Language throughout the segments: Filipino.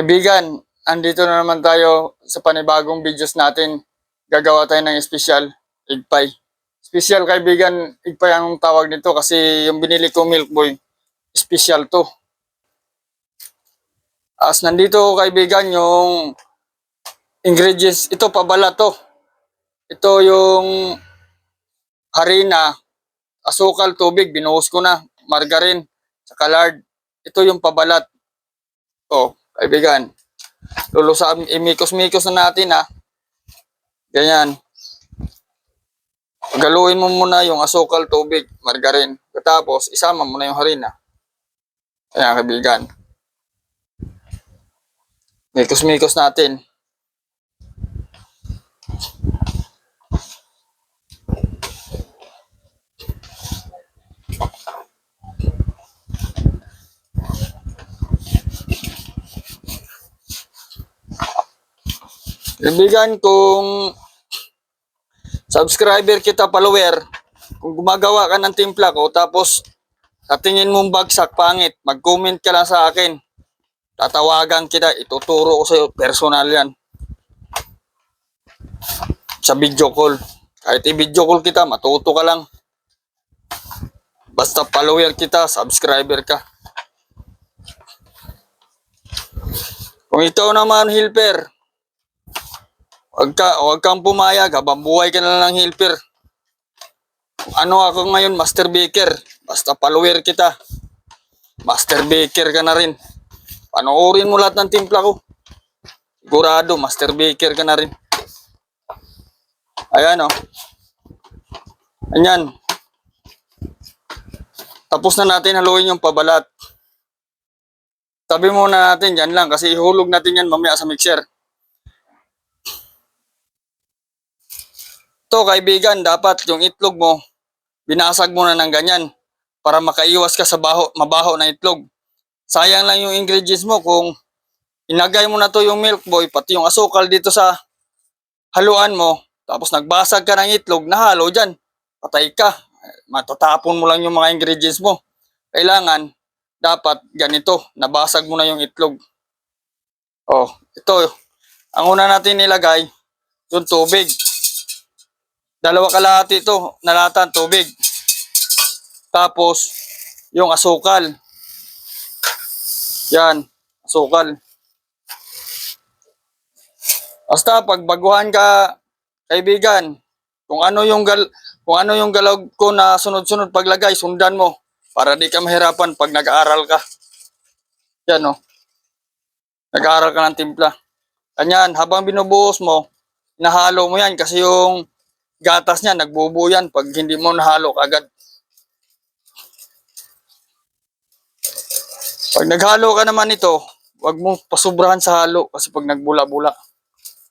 Kaibigan, andito na naman tayo sa panibagong videos natin. Gagawa tayo ng special egg pie. Special kaibigan, egg pie ang tawag nito kasi yung binili ko Milk Boy, special to. As nandito kaibigan yung ingredients, ito pabala to. Ito yung harina, asukal, tubig, binuhos ko na, margarine, saka lard. Ito yung pabalat. Oh, kaibigan. Lulusa, imikos-mikos na natin ha. Ganyan. Galuin mo muna yung asukal, tubig, margarine. Tapos, isama mo na yung harina. Ayan, kaibigan. Mikos-mikos natin. Kaibigan, kung subscriber kita, follower, kung gumagawa ka ng timpla ko, tapos sa tingin mong bagsak, pangit, mag-comment ka lang sa akin. Tatawagan kita, ituturo ko sa'yo, personal yan. Sa video call. Kahit i-video call kita, matuto ka lang. Basta follower kita, subscriber ka. Kung ikaw naman helper, huwag kang pumayag, habang buhay ka na lang helper. Ano ako ngayon, master baker. Basta follower kita, master baker ka na rin. Panoorin mo lahat ng timpla ko. Sigurado, master baker ka na rin. Ayan o. Ayan. Tapos na natin haluin yung pabalat. Tabi muna natin dyan lang kasi ihulog natin yan mamaya sa mixer. Ito kaibigan, dapat yung itlog mo, binasag mo na ng ganyan para makaiwas ka sa mabaho na itlog. Sayang lang yung ingredients mo kung inagay mo na to yung Milk Boy, pati yung asukal dito sa haluan mo, tapos nagbasag ka ng itlog, nahalo dyan, patay ka. Matatapon mo lang yung mga ingredients mo. Kailangan, dapat ganito, nabasag mo na yung itlog. Oh, ito, ang una natin nilagay, yung tubig. 2 kalahati ito, nalatan tubig. Tapos, yung asukal. Yan, asukal. Basta pagbaguhan ka, kaibigan, kung ano yung galaw ko na sunod-sunod paglagay, sundan mo para di ka mahirapan pag nag-aaral ka. Yan oh. Nag-aaral ka ng timpla. Ganyan, habang binubuhos mo, nahalo mo yan kasi yung gatas niya nagbubuo yan pag hindi mo nahalo agad. Pag naghalo ka naman ito, wag mo pasubrahan sa halo kasi pag nagbula-bula,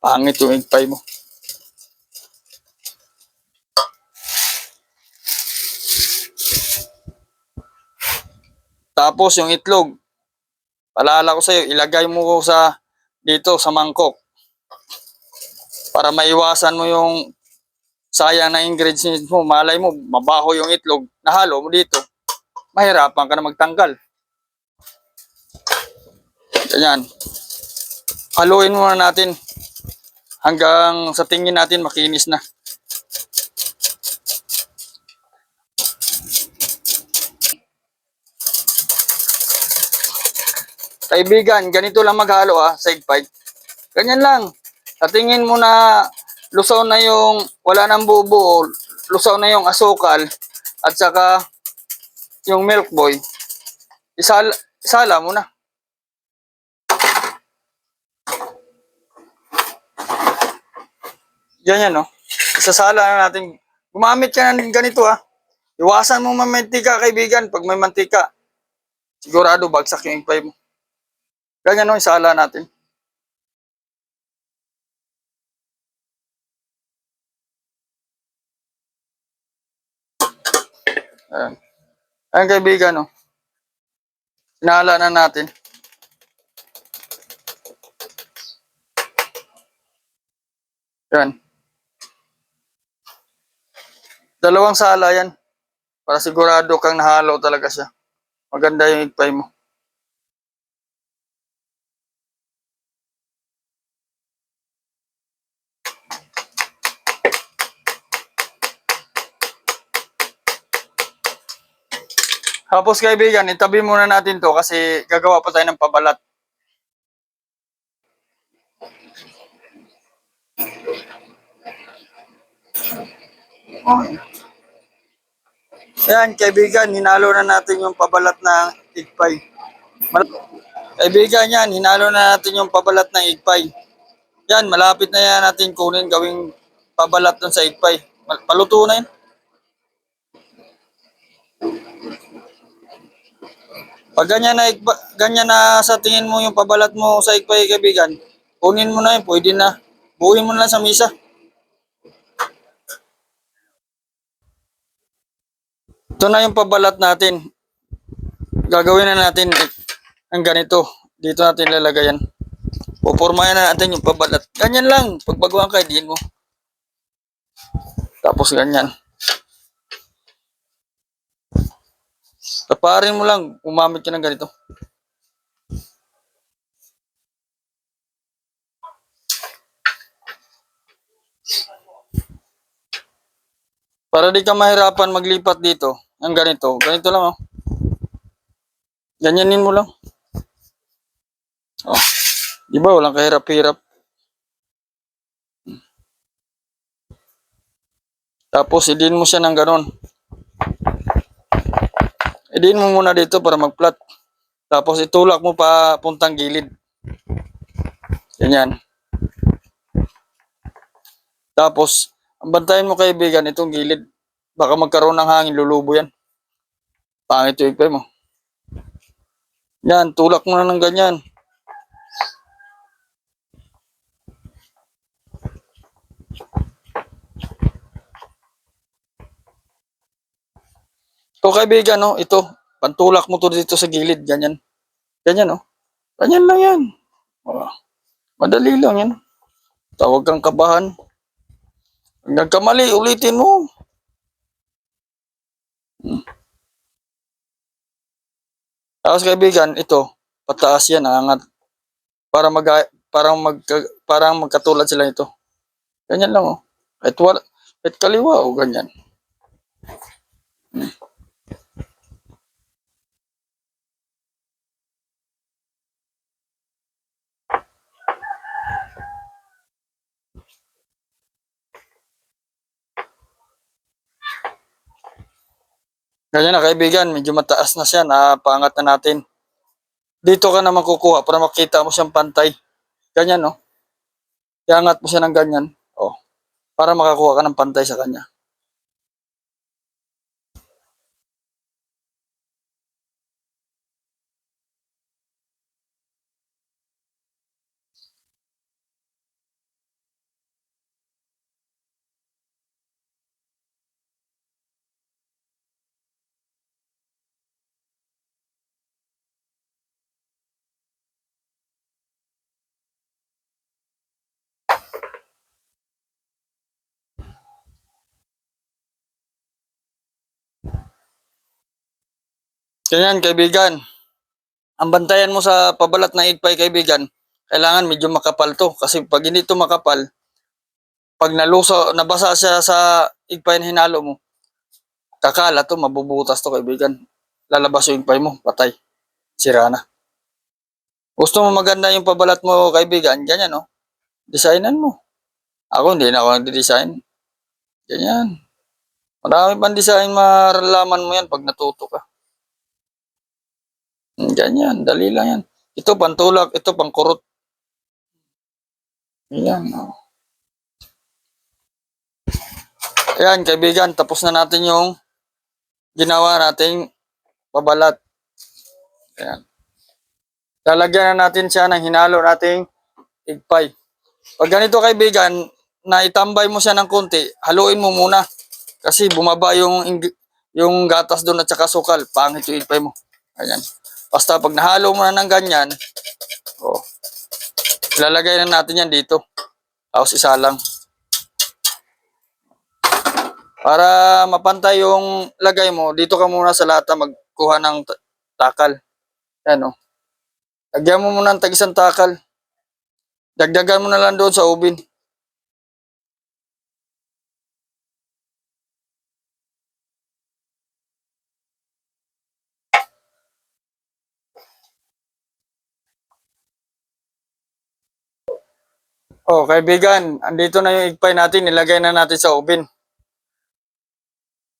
pangit yung egg pie mo. Tapos yung itlog, paalala ko sa'yo, ilagay mo dito sa mangkok para maiwasan mo yung sayang na ingredients mo. Malay mo, mabaho yung itlog, nahalo mo dito, mahirapan ka na magtanggal. Ganyan. Haluin muna natin hanggang sa tingin natin makinis na. Kaibigan, ganito lang maghalo sa egg pie. Ganyan lang. Sa tingin mo na lusaw na yung, wala nang bubuo, lusaw na yung asukal at saka yung Milk Boy, isala mo na. Ganyan no. Isasala na natin. Gumamit ka ng ganito Iwasan mo mantika kaibigan pag may mantika. Sigurado bagsak yung egg pie mo. Ganyan no, isala natin. Ayan. Ayan kaibigan no. Sinala na natin. Yan. 2 sala yan. Para sigurado kang nahalo talaga siya. Maganda yung egg pie mo. Tapos kaibigan, itabi muna natin to kasi gagawa pa tayo ng pabalat. Ayan, kaibigan, hinalo na natin yung pabalat ng igpay. Kaibigan yan, hinalo na natin yung pabalat ng igpay. Yan, malapit na yan natin kunin gawing pabalat dun sa igpay. Paluto na yun. Pag ganyan na sa tingin mo yung pabalat mo sa igpay, kaibigan, kunin mo na yun, pwede na. Buuin mo na lang sa misa. Ito na yung pabalat natin. Gagawin na natin ang ganito. Dito natin lalagay yan. Pupormayan na natin yung pabalat. Ganyan lang. Pagbaguhan ka, diin mo. Tapos ganyan. Taparin mo lang. Umamit ka ng ganito. Para di ka mahirapan maglipat dito. Ang ganito. Ganito lang, oh. Ganyanin mo lang. Oh. Di ba? Walang kahirap-hirap. Tapos, idin mo siya ng ganon. Idin mo muna dito para mag-flat. Tapos, itulak mo pa puntang gilid. Ganyan. Tapos, ang bantayan mo kaibigan, itong gilid. Baka magkaroon ng hangin, lulubo yan. Pangit yung ipay mo. Yan, tulak mo na ng ganyan. Ito kaibigan, no? Ito. Pantulak mo to dito sa gilid. Ganyan. Ganyan, no? Ganyan lang yan. Oh, madali lang yan. Tawag kang kabahan. Pag nagkamali, ulitin mo. Tapos kaibigan, ito. Pataas yan, angat. Para parang magkatulad sila ito. Ganyan lang, oh. Kahit kaliwa, o ganyan. Ganyan na kaibigan, medyo mataas na siya, napaangat na natin. Dito ka naman kukuha para makita mo siyang pantay. Ganyan, no? Iangat mo siya ng ganyan, oh, para makakuha ka ng pantay sa kanya. Ganyan, kaibigan. Ang bantayan mo sa pabalat ng igpay, kaibigan, kailangan medyo makapal to. Kasi pag hindi to makapal, pag nabasa siya sa igpay na hinalo mo, kakala to, mabubutas to, kaibigan. Lalabas yung igpay mo, patay. Sira na. Gusto mo maganda yung pabalat mo, kaibigan, ganyan, no? Designan mo. Ako, hindi na ako nagde-design. Ganyan. Marami pang design, maralaman mo yan pag natuto ka. Ganyan, dali lang yan. Ito pantulak, ito pangkurot. Yan. Oh. Ayan, kaibigan, tapos na natin yung ginawa nating pabalat. Ayan. Lalagyan na natin siya ng hinalo nating igpay. Pag ganito kaibigan, na itambay mo siya ng konti, haluin mo muna. Kasi bumaba yung gatas doon at saka sukal. Pangit yung igpay mo. Ayan. Basta pag nahalo mo na ng ganyan, oh, ilalagay na natin yan dito. Tapos isa lang. Para mapantay yung lagay mo, dito ka muna sa lata magkuha ng takal. Yan, oh. Lagyan mo muna ng tag-isang takal. Dagdagan mo na lang doon sa ubin. Oh, kaibigan, andito na yung igpay natin, nilagay na natin sa oven.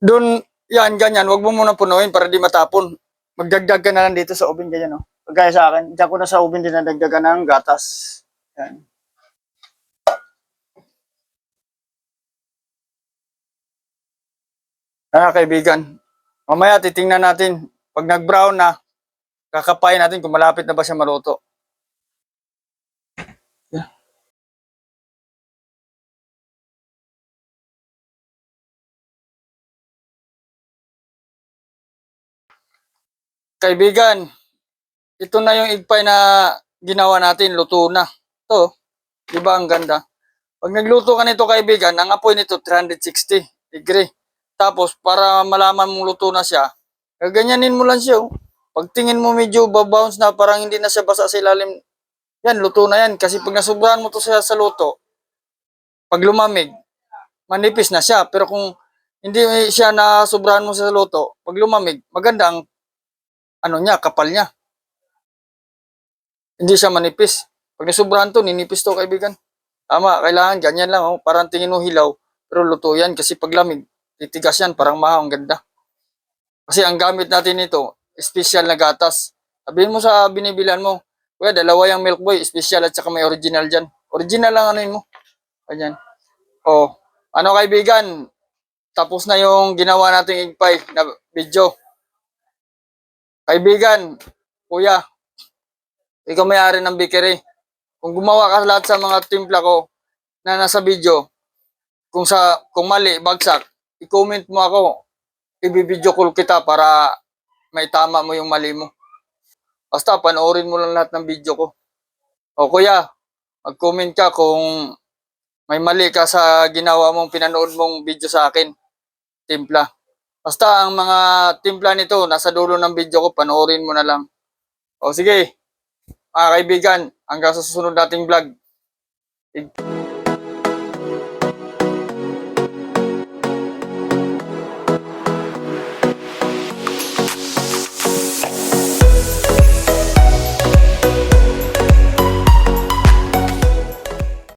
Doon, yan, ganyan, wag mo muna punuin para di matapon. Magdagdag ka na lang dito sa oven, ganyan, no? Kagaya sa akin, diyan ko na sa oven dinadagdagan ng gatas. Yan. Kaibigan, mamaya titingnan natin. Pag nag-brown na, kakapain natin kung malapit na ba siya maluto. Yeah. Kaibigan, ito na yung igpay na ginawa natin, luto na. Ito, di ba ang ganda? Pag nagluto ka nito kaibigan, ang apoy nito 360 degree. Tapos para malaman mong luto na siya, gaganyanin mo lang siya. Oh. Pag tingin mo medyo babounce na, parang hindi na siya basa sa ilalim, yan, luto na yan. Kasi pag nasubrahan mo to siya sa luto, pag lumamig, manipis na siya. Pero kung hindi siya nasubrahan mo sa luto, pag lumamig, maganda ang ano niya, kapal niya. Hindi siya manipis. Pag nasubrahan to, ninipis to kaibigan. Tama, kailangan ganyan lang. Oh. Parang tingin mo hilaw, pero luto yan. Kasi pag lamig, titigas yan, parang mahaw, ang ganda. Kasi ang gamit natin nito, special na gatas. Sabihin mo sa binibilan mo, kuya, dalawa yung Milk Boy, special at saka may original dyan. Original lang ano mo. Ganyan. Oh, ano kaibigan, tapos na yung ginawa nating egg pie na video. Kaibigan, kuya, ikaw may-ari ng bakery. Kung gumawa ka lahat sa mga timpla ko na nasa video, kung mali, bagsak, i-comment mo ako, i-video call kita para may tama mo yung mali mo. Basta panoorin mo lang lahat ng video ko. O kuya, mag-comment ka kung may mali ka sa ginawa mong pinanood mong video sa akin, timpla. Basta ang mga timpla nito, nasa dulo ng video ko, panoorin mo na lang. O sige, mga kaibigan, hanggang sa susunod nating vlog.